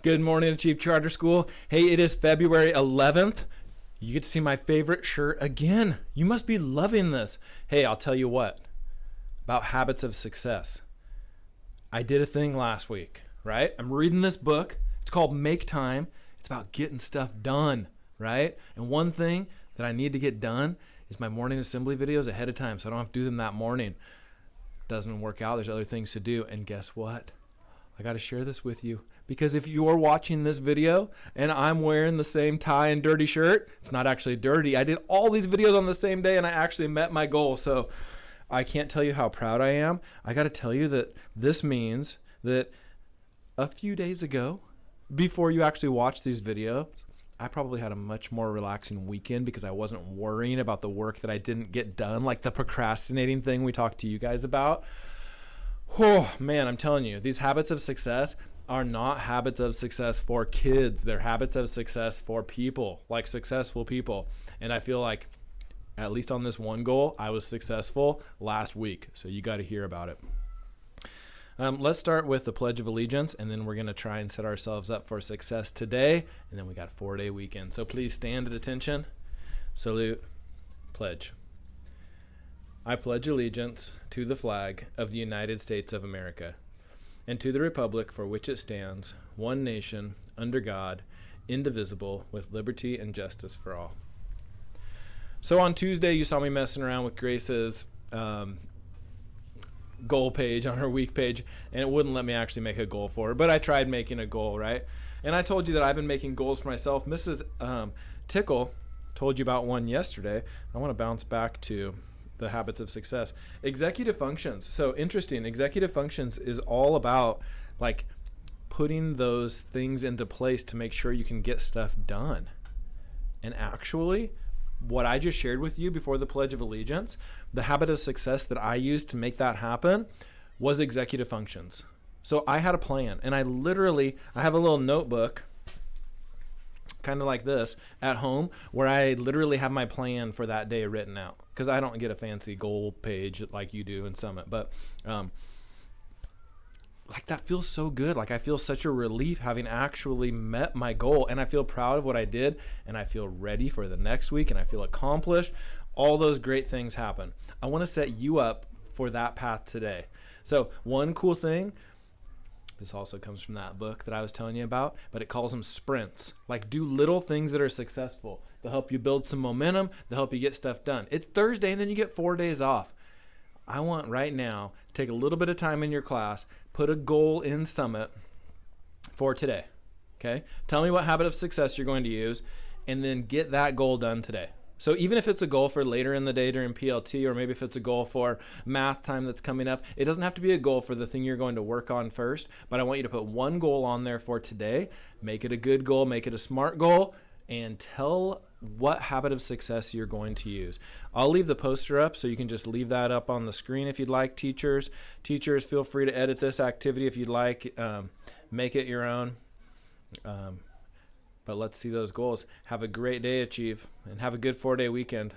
Good morning, Achieve Charter School. Hey, it is February 11th. You get to see my favorite shirt again. You must be loving this. Hey, I'll tell you what, about habits of success. I did a thing last week, right? I'm reading this book. It's called Make Time. It's about getting stuff done, right? And one thing that I need to get done is my morning assembly videos ahead of time so I don't have to do them that morning. Doesn't work out. There's other things to do. And guess what? I got to share this with you. Because if you're watching this video and I'm wearing the same tie and dirty shirt, it's not actually dirty. I did all these videos on the same day and I actually met my goal. So I can't tell you how proud I am. I got to tell you that this means that a few days ago, before you actually watch these videos, I probably had a much more relaxing weekend because I wasn't worrying about the work that I didn't get done, like the procrastinating thing we talked to you guys about. Oh, man, I'm telling you, these habits of success are not habits of success for kids. They're habits of success for people, like successful people. And I feel like, at least on this one goal, I was successful last week. So you got to hear about it. Let's start with the Pledge of Allegiance, and then we're going to try and set ourselves up for success today. And then we got a 4-day weekend. So please stand at attention. Salute. Pledge. I pledge allegiance to the flag of the United States of America and to the republic for which it stands, one nation, under God, indivisible, with liberty and justice for all. So on Tuesday, you saw me messing around with Grace's goal page on her week page, and it wouldn't let me actually make a goal for her, but I tried making a goal, right? And I told you that I've been making goals for myself. Mrs. Tickle told you about one yesterday. I want to bounce back to the habits of success. Executive functions. So interesting. Executive functions is all about like putting those things into place to make sure you can get stuff done. And actually, what I just shared with you before the Pledge of Allegiance, the habit of success that I used to make that happen was executive functions. So I had a plan, and I have a little notebook kind of like this at home where I literally have my plan for that day written out, because I don't get a fancy goal page like you do in Summit, but like that feels so good. Like I feel such a relief having actually met my goal, and I feel proud of what I did, and I feel ready for the next week, and I feel accomplished. All those great things happen. I want to set you up for that path today. So one cool thing, this also comes from that book that I was telling you about, but it calls them sprints. Like do little things that are successful. They'll help you build some momentum. They'll help you get stuff done. It's Thursday and then you get 4 days off. I want right now, take a little bit of time in your class, put a goal in Summit for today. Okay? Tell me what habit of success you're going to use, and then get that goal done today. So even if it's a goal for later in the day during PLT, or maybe if it's a goal for math time that's coming up, it doesn't have to be a goal for the thing you're going to work on first, but I want you to put one goal on there for today. Make it a good goal, make it a smart goal, and tell what habit of success you're going to use. I'll leave the poster up, so you can just leave that up on the screen if you'd like. Teachers, feel free to edit this activity if you'd like. Make it your own. But let's see those goals. Have a great day, Achieve, and have a good 4-day weekend.